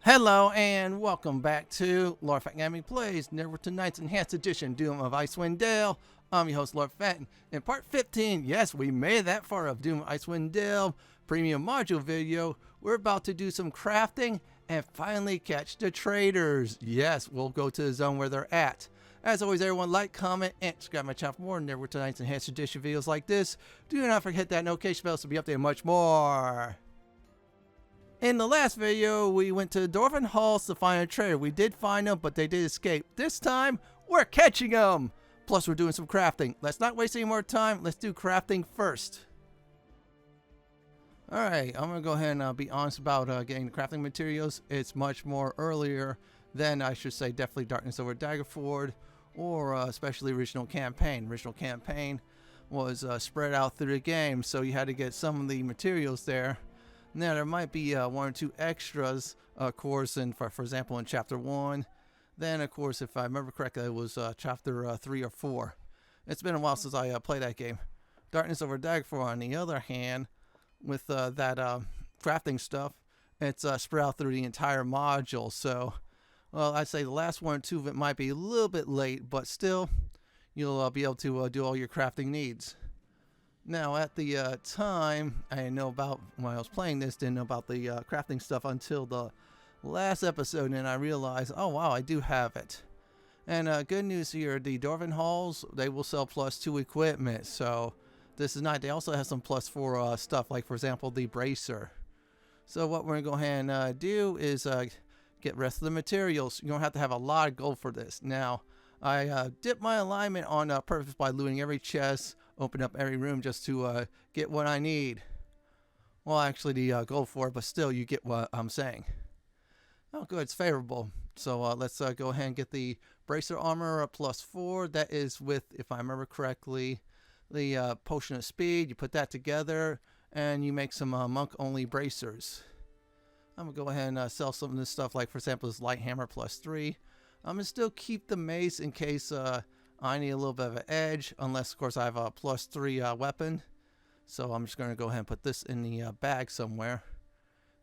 Hello and welcome back to Lord Fenton Gaming Plays Neverwinter Night's Enhanced Edition Doom of Icewind Dale. I'm your host Lord Fenton. In part 15, yes, we made it that far of Doom of Icewind Dale premium module video. We're about to do some crafting and finally catch the Traitors. Yes, we'll go to the zone where they're at. As always, everyone like, comment, and subscribe to my channel for more Neverwinter Night's Enhanced Edition videos like this. Do not forget that notification bell to be updated much more. In the last video, we went to Dwarven Halls to find a traitor. We did find them, but they did escape. This time, we're catching them! Plus, we're doing some crafting. Let's not waste any more time. Let's do crafting first. Alright, I'm going to go ahead and be honest about getting the crafting materials. It's much more earlier than, I should say, definitely Darkness over Daggerford, or especially Original Campaign. Original Campaign was spread out through the game, so you had to get some of the materials there. Now, there might be one or two extras, of course, for example, in Chapter 1. Then, of course, if I remember correctly, it was Chapter 3 or 4. It's been a while since I played that game. Darkness over Daggerford, on the other hand, with that crafting stuff, it's spread out through the entire module. So, well, I'd say the last one or two of it might be a little bit late, but still, you'll be able to do all your crafting needs. Now, at the time, I didn't know about, when I was playing this, didn't know about the crafting stuff until the last episode, and I realized, oh wow, I do have it. And good news here, the Dwarven Halls, they will sell +2 equipment, so this is not, they also have some +4 stuff, like for example, the bracer. So what we're going to go ahead and do is get rest of the materials. You don't have to have a lot of gold for this. Now, I dipped my alignment on purpose by looting every chest, open up every room just to get what I need. Well, actually the gold for it, but still you get what I'm saying. Oh good, it's favorable. So let's go ahead and get the bracer armor +4. That is with, if I remember correctly, the potion of speed. You put that together and you make some monk only bracers. I'm gonna go ahead and sell some of this stuff, like for example this light hammer +3. I'm gonna still keep the mace in case I need a little bit of an edge, unless of course I have a +3 weapon. So I'm just going to go ahead and put this in the bag somewhere.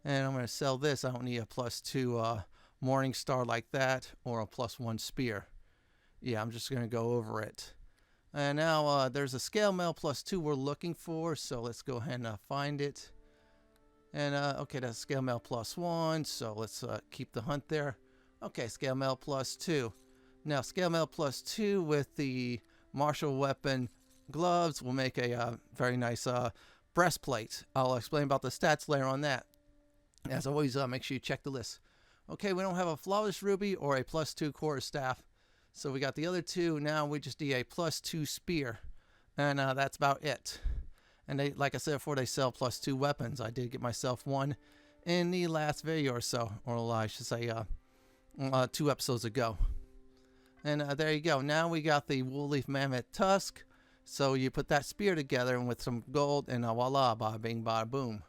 And I'm going to sell this. I don't need a +2 Morning Star like that, or a +1 spear. Yeah, I'm just going to go over it. And now there's a scale mail +2 we're looking for, so let's go ahead and find it. And okay, that's scale mail +1, so let's keep the hunt there. Okay, scale mail +2. Now, scale mail +2 with the martial weapon gloves will make a very nice breastplate. I'll explain about the stats later on that. As always, make sure you check the list. Okay, we don't have a flawless ruby or a +2 quarterstaff, so we got the other two. Now we just need a +2 spear, and that's about it. And they, like I said before, they sell +2 weapons. I did get myself one in the last video or so, or I should say 2 episodes ago. And there you go. Now we got the wool leaf mammoth tusk. So you put that spear together and with some gold, and voila, bada bing, bada boom.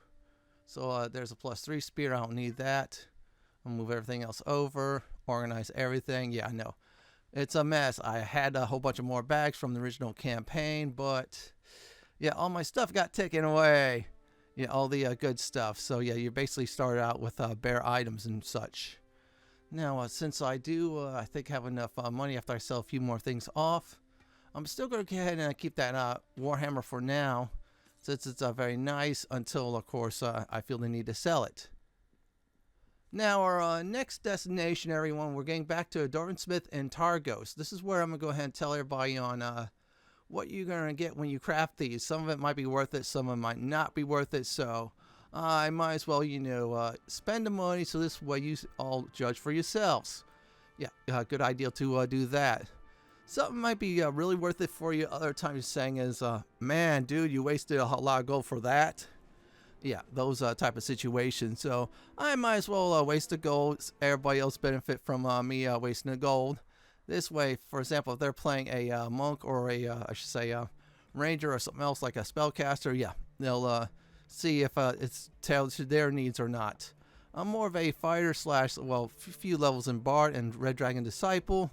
So there's a +3 spear. I don't need that. I'll move everything else over, organize everything. Yeah, I know. It's a mess. I had a whole bunch of more bags from the original campaign, but yeah, all my stuff got taken away. Yeah, all the good stuff. So yeah, you basically start out with bare items and such. Now, since I do, I think, have enough money after I sell a few more things off, I'm still going to go ahead and keep that Warhammer for now, since it's very nice, until, of course, I feel the need to sell it. Now, our next destination, everyone, we're getting back to Dwarven Smith and Targos. This is where I'm going to go ahead and tell everybody on what you're going to get when you craft these. Some of it might be worth it, some of it might not be worth it, so I might as well, you know, spend the money so this way you all judge for yourselves. Yeah, good idea to do that. Something might be really worth it for you. Other times you're saying is, man, dude, you wasted a lot of gold for that. Yeah, those type of situations. So I might as well waste the gold. Everybody else benefit from me wasting the gold. This way, for example, if they're playing a monk or I should say, ranger or something else like a spellcaster, yeah, they'll see if it's tailored to their needs or not. I'm more of a fighter slash, well, few levels in Bard and Red Dragon Disciple.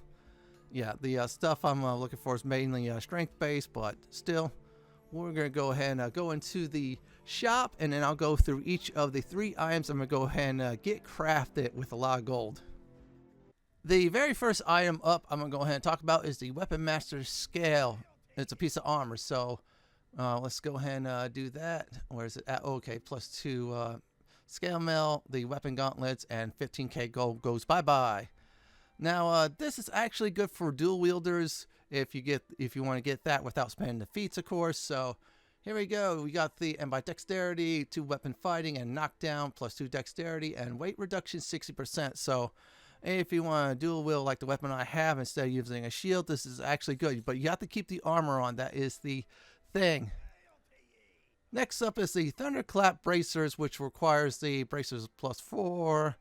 Yeah, the stuff I'm looking for is mainly strength based, but still, we're going to go ahead and go into the shop, and then I'll go through each of the 3 items I'm going to go ahead and get crafted with a lot of gold. The very first item up I'm going to go ahead and talk about is the Weapon Master Scale. It's a piece of armor, so let's go ahead and do that. Where is it at? Okay, +2 scale mail, the weapon gauntlets, and 15k gold goes bye-bye. Now, this is actually good for dual wielders if you want to get that without spending the feats, of course. So here we go. We got the, and by dexterity, 2 weapon fighting and knockdown, +2 dexterity, and weight reduction 60%. So if you want to dual wield like the weapon I have instead of using a shield, this is actually good. But you have to keep the armor on. That is the thing. Next up is the Thunderclap Bracers, which requires the bracers +4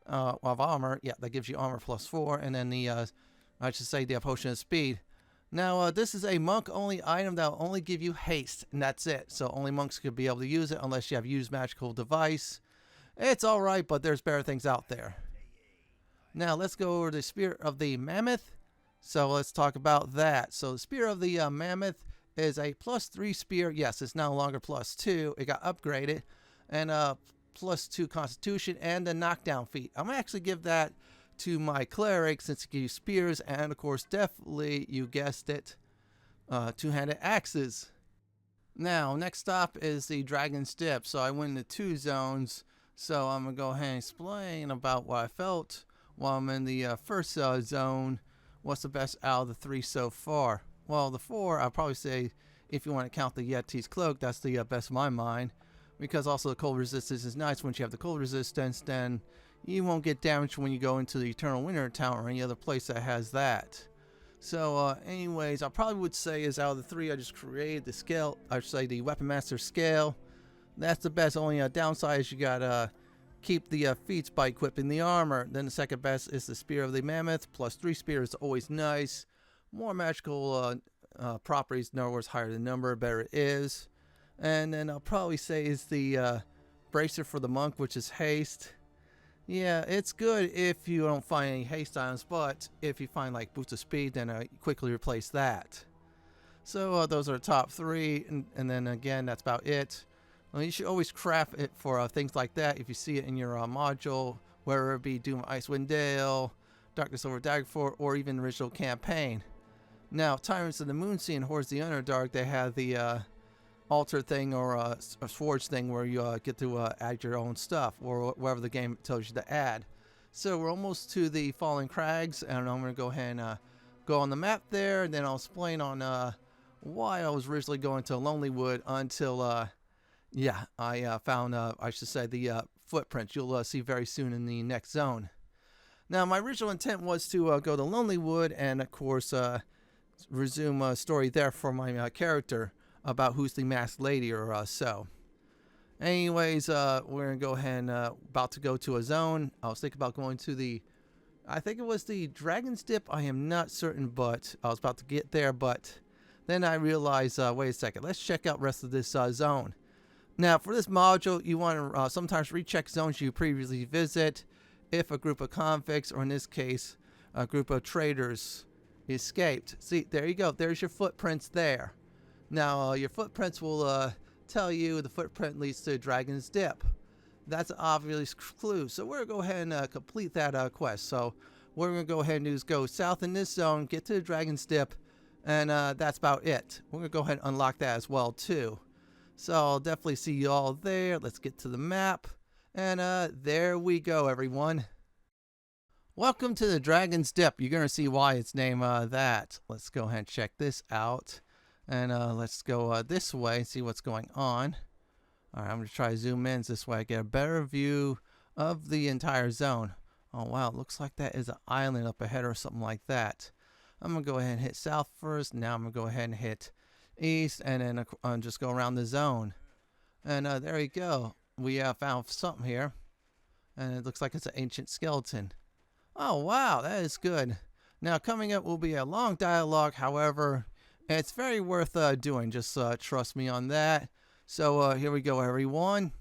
of armor. Yeah, that gives you armor +4, and then the I should say the potion of speed. Now this is a monk only item that will only give you haste, and that's it. So only monks could be able to use it unless you have used magical device. It's all right, but there's better things out there. Now let's go over the Spear of the Mammoth. So let's talk about that. So the Spear of the Mammoth is a +3 spear. Yes, it's no longer +2. It got upgraded. And +2 constitution and the knockdown feat. I'm going to actually give that to my cleric since it gives you spears and, of course, definitely, you guessed it, 2-handed axes. Now, next stop is the Dragon's Dip. So I went into 2 zones. So I'm going to go ahead and explain about what I felt while I'm in the first zone. What's the best out of the 3 so far? Well, the 4, I'll probably say, if you want to count the Yeti's Cloak, that's the best in my mind. Because also the cold resistance is nice. Once you have the cold resistance, then you won't get damaged when you go into the Eternal Winter Town or any other place that has that. So anyways, I probably would say is out of the 3 I just created, the scale, I should say the Weapon Master Scale. That's the best. Only downside is you gotta keep the feats by equipping the armor. Then the second best is the Spear of the Mammoth. +3 spear is always nice. More magical properties, in other words, higher the number, better it is. And then I'll probably say is the Bracer for the Monk, which is haste. Yeah, it's good if you don't find any haste items, but if you find like Boots of Speed, then quickly replace that. So those are the top 3, and then again, that's about it. Well, you should always craft it for things like that if you see it in your module, whether it be Doom of Icewind Dale, Darkness over Daggerford, or even the original campaign. Now, Tyrants of the Moonsea and Hordes of the Underdark, they have the altar thing or a forge thing where you get to add your own stuff or whatever the game tells you to add. So we're almost to the Fallen Crags, and I'm going to go ahead and go on the map there, and then I'll explain on why I was originally going to Lonelywood until, yeah, I found, I should say, the footprints you'll see very soon in the next zone. Now, my original intent was to go to Lonelywood and, of course, resume a story there for my character about who's the masked lady or so. Anyways, we're going to go ahead and about to go to a zone. I was thinking about going to the, I think it was the Dragon's Dip. I am not certain, but I was about to get there, but then I realized, wait a second, let's check out the rest of this zone. Now, for this module, you want to sometimes recheck zones you previously visit if a group of convicts, or in this case, a group of traitors, escaped. See, there you go. There's your footprints there. Now, your footprints will tell you the footprint leads to Dragon's Dip. That's an obvious clue. So we're going to go ahead and complete that quest. So what we're going to go ahead and do is go south in this zone, get to the Dragon's Dip, and that's about it. We're going to go ahead and unlock that as well, too. So I'll definitely see you all there. Let's get to the map. And there we go, everyone. Welcome to the Dragon's Dip. You're going to see why it's named that. Let's go ahead and check this out. And let's go this way and see what's going on. All right, I'm going to try to zoom in this way. I get a better view of the entire zone. Oh, wow. It looks like that is an island up ahead or something like that. I'm going to go ahead and hit south first. Now I'm going to go ahead and hit east and then just go around the zone. And there you go. We found something here. And it looks like it's an ancient skeleton. Oh, wow. That is good. Now, coming up will be a long dialogue. However, it's very worth doing. Just trust me on that. So here we go, everyone.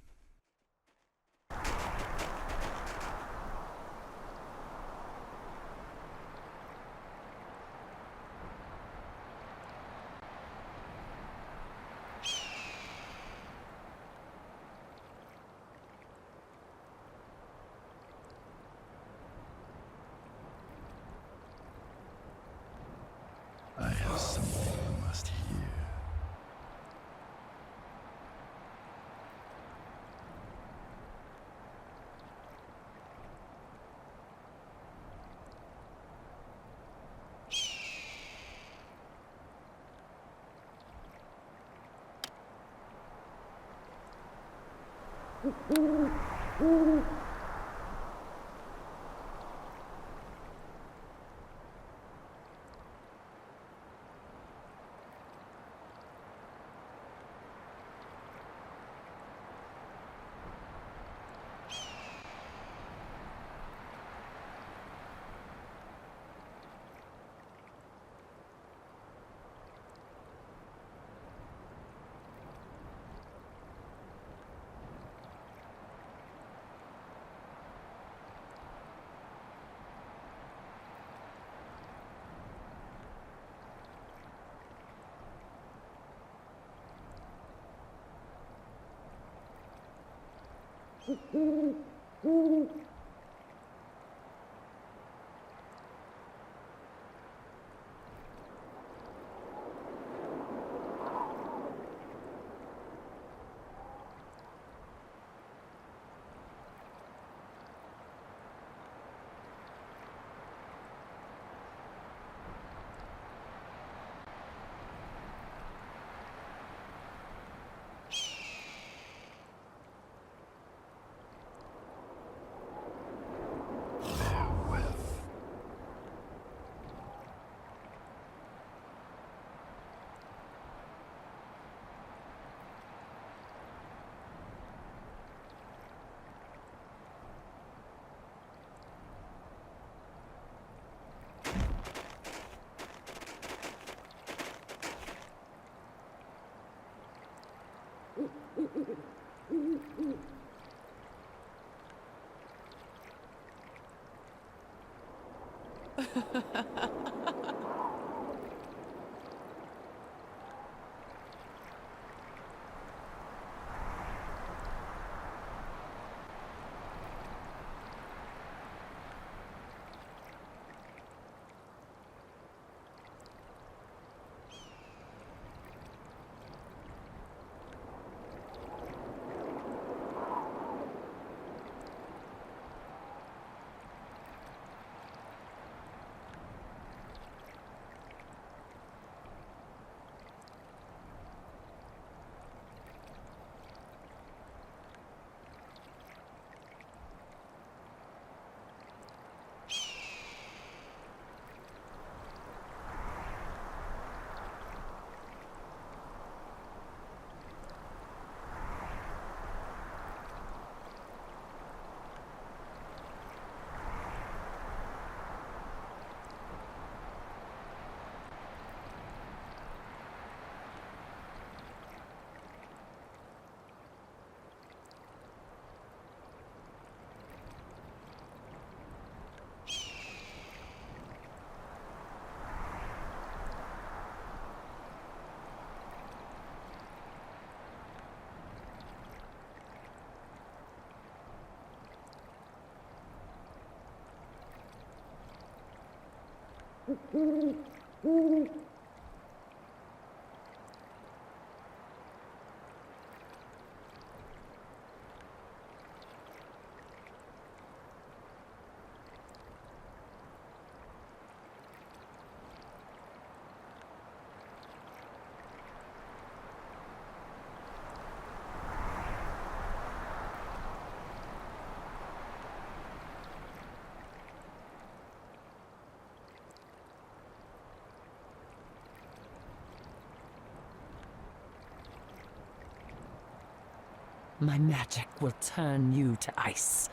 My magic will turn you to ice.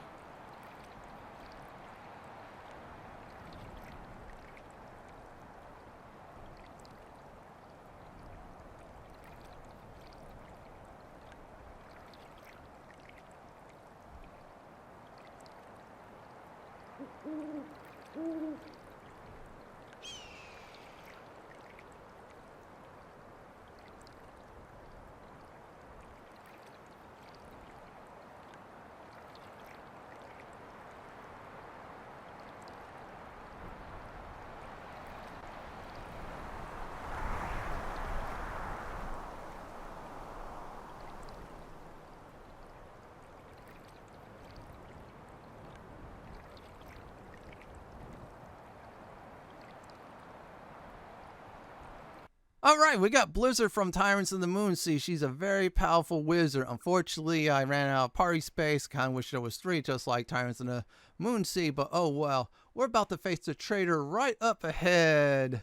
All right, we got Blizzard from Tyrants of the Moonsea. She's a very powerful wizard. Unfortunately, I ran out of party space. Kind of wish there was 3, just like Tyrants of the Moonsea, but oh well. We're about to face the traitor right up ahead.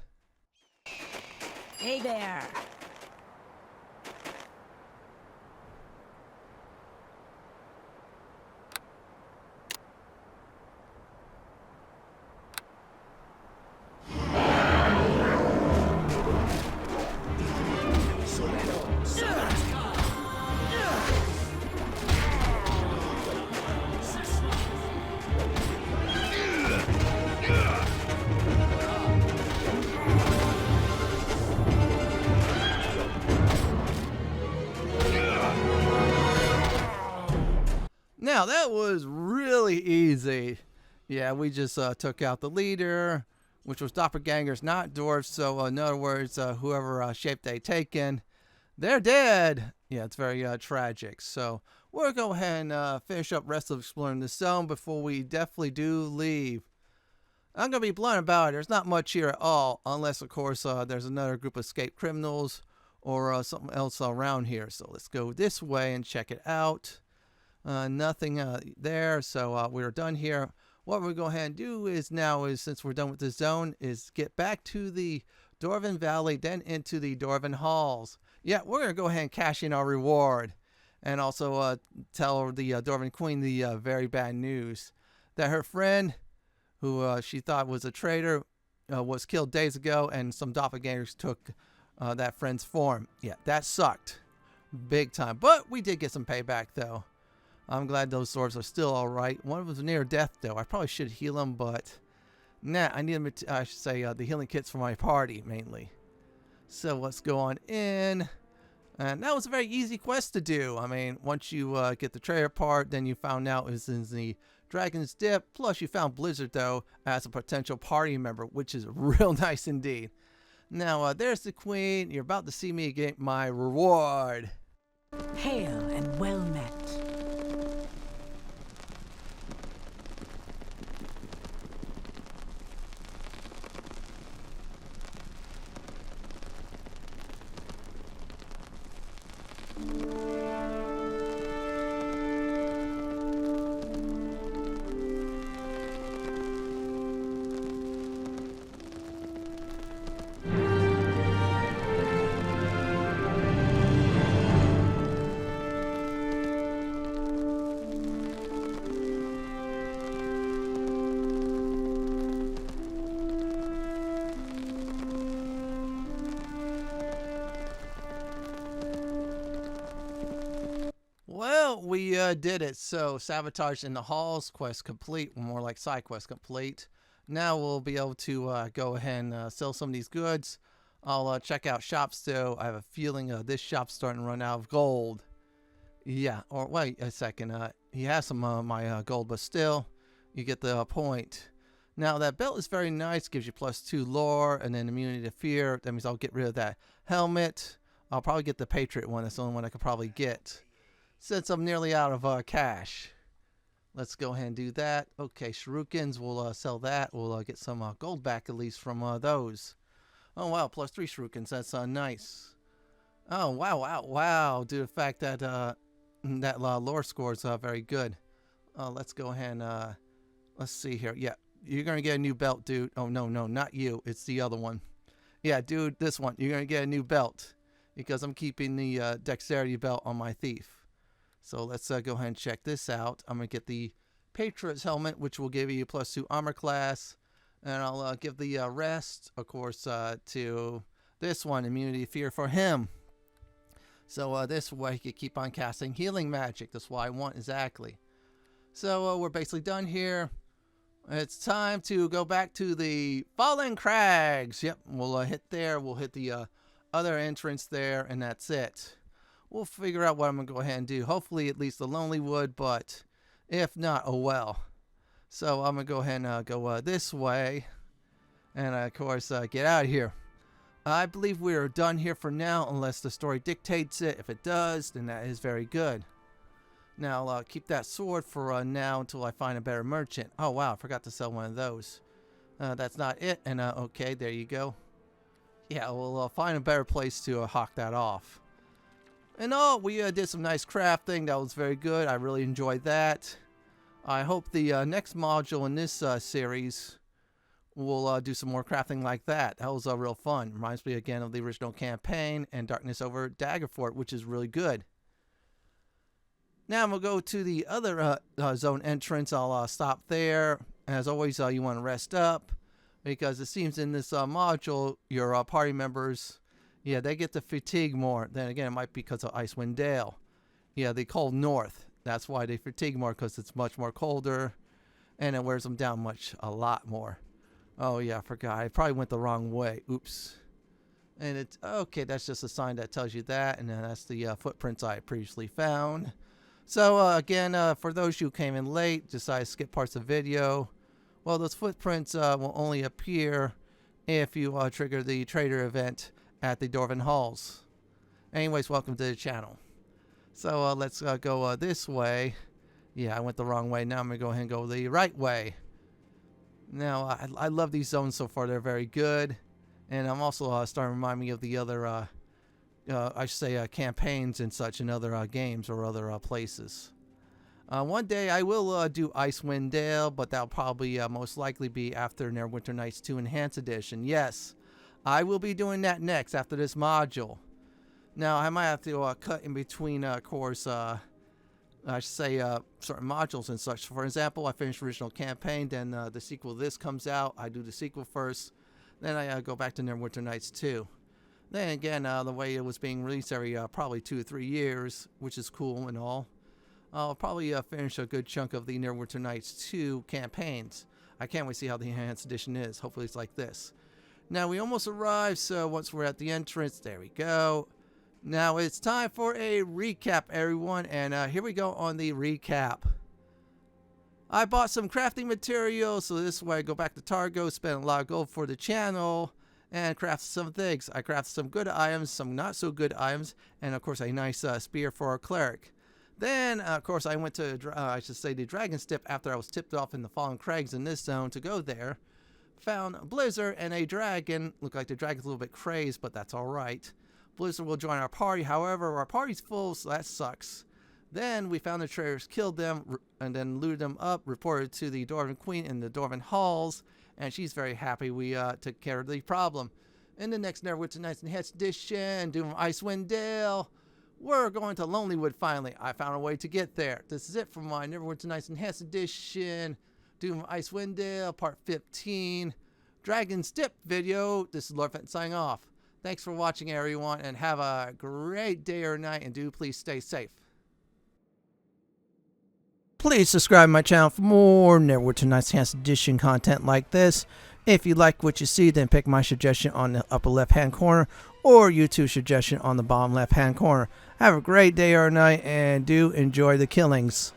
Hey there. Now, that was really easy. Yeah, we just took out the leader, which was doppelgangers, not dwarves. So, in other words, whoever shape they taken, they're dead. Yeah, it's very tragic. So, we'll go ahead and finish up rest of exploring the zone before we definitely do leave. I'm going to be blunt about it. There's not much here at all, unless, of course, there's another group of escaped criminals or something else around here. So, let's go this way and check it out. Nothing there, so we're done here. What we're going to go ahead and do is now, since we're done with the zone, is get back to the Dwarven Valley, then into the Dwarven Halls. Yeah, we're going to go ahead and cash in our reward. And also tell the Dwarven Queen the very bad news. That her friend, who she thought was a traitor, was killed days ago, and some doppelgangers took that friend's form. Yeah, that sucked. Big time. But we did get some payback, though. I'm glad those dwarves are still alright. One was near death, though. I probably should heal him, but nah, I need I should say the healing kits for my party, mainly. So let's go on in. And that was a very easy quest to do. I mean, once you get the traitor part, then you found out it was in the Dragon's Dip. Plus, you found Blizzard, though, as a potential party member, which is real nice indeed. Now, there's the queen. You're about to see me get my reward. Hail and well met. Well, we did it. So, Sabotage in the Halls quest complete, more like side quest complete. Now we'll be able to go ahead and sell some of these goods. I'll check out shops, though. I have a feeling this shop's starting to run out of gold. Yeah, or wait a second. He has some of my gold, but still, you get the point. Now, that belt is very nice. Gives you +2 lore and then immunity to fear. That means I'll get rid of that helmet. I'll probably get the Patriot one. That's the only one I could probably get. Since I'm nearly out of cash. Let's go ahead and do that. Okay, shurikens, we'll sell that. We'll get some gold back at least from those. Oh, wow, +3 shurikens. That's nice. Oh, wow. Due to the fact that that lore score is very good. Let's go ahead and, let's see here. Yeah, you're going to get a new belt, dude. Oh, no, not you. It's the other one. Yeah, dude, this one. You're going to get a new belt because I'm keeping the dexterity belt on my thief. So let's go ahead and check this out. I'm going to get the Patriot's helmet, which will give you +2 armor class. And I'll give the rest, of course, to this one, immunity to fear for him. So this way he can keep on casting healing magic. That's what I want exactly. So we're basically done here. It's time to go back to the Fallen Crags. Yep, we'll hit there. We'll hit the other entrance there, and that's it. We'll figure out what I'm going to go ahead and do. Hopefully at least the Lonely Wood, but if not, oh well. So I'm going to go ahead and go this way. And of course, get out of here. I believe we are done here for now, unless the story dictates it. If it does, then that is very good. Now, I'll keep that sword for now until I find a better merchant. Oh, wow, I forgot to sell one of those. That's not it. And okay, there you go. Yeah, we'll find a better place to hawk that off. And oh, we did some nice crafting. That was very good. I really enjoyed that. I hope the next module in this series will do some more crafting like that. That was real fun. Reminds me again of the original campaign and Darkness over Daggerford, which is really good. Now we'll go to the other zone entrance. I'll stop there. As always, you want to rest up, because it seems in this module, your party members, yeah, they get to fatigue more. Then again, it might be because of Icewind Dale. Yeah, they cold north. That's why they fatigue more, because it's much more colder, and it wears them down a lot more. Oh yeah, I forgot. I probably went the wrong way. Oops. And it's okay. That's just a sign that tells you that, and then that's the footprints I previously found. So again, for those who came in late, decided to skip parts of the video. Well, those footprints will only appear if you trigger the Traitor event at the Dwarven Halls. Anyways, welcome to the channel. So let's go this way. Yeah, I went the wrong way. Now I'm going to go ahead and go the right way. Now, I love these zones so far. They're very good. And I'm also starting to remind me of the other, I should say, campaigns and such in other games or other places. One day I will do Icewind Dale, but that'll probably most likely be after Neverwinter Nights 2 Enhanced Edition. Yes, I will be doing that next after this module. Now, I might have to cut in between, of course, I should say, certain modules and such. For example, I finished the original campaign, then the sequel to this comes out. I do the sequel first, then I go back to Neverwinter Nights 2. Then again, the way it was being released every probably 2 or 3 years, which is cool and all. I'll probably finish a good chunk of the Neverwinter Nights 2 campaigns. I can't wait to see how the Enhanced Edition is. Hopefully it's like this. Now, we almost arrived, so once we're at the entrance, there we go. Now, it's time for a recap, everyone, and here we go on the recap. I bought some crafting materials, so this way I go back to Targos, spend a lot of gold for the channel, and craft some things. I crafted some good items, some not so good items, and of course a nice spear for our cleric. Then, of course, I went to, I should say, the Dragon's Tip after I was tipped off in the Fallen Crags in this zone to go there. Found Blizzard and a dragon. Looked like the dragon's a little bit crazed, but that's alright. Blizzard will join our party. However, our party's full, so that sucks. Then we found the Traitors, killed them, and then looted them up, reported to the Dwarven Queen in the Dwarven Halls, and she's very happy we took care of the problem. In the next Neverwinter Nights Enhanced Edition, Doom of Icewind Dale, we're going to Lonelywood finally. I found a way to get there. This is it for my Neverwinter Nights Enhanced Edition, Doom of Icewind Dale, Part 15, Dragon's Dip video. This is Lord Fenton signing off. Thanks for watching, everyone, and have a great day or night, and do please stay safe. Please subscribe to my channel for more Neverwinter Nights Enhanced Edition content like this. If you like what you see, then pick my suggestion on the upper left-hand corner or YouTube's suggestion on the bottom left-hand corner. Have a great day or night, and do enjoy the killings.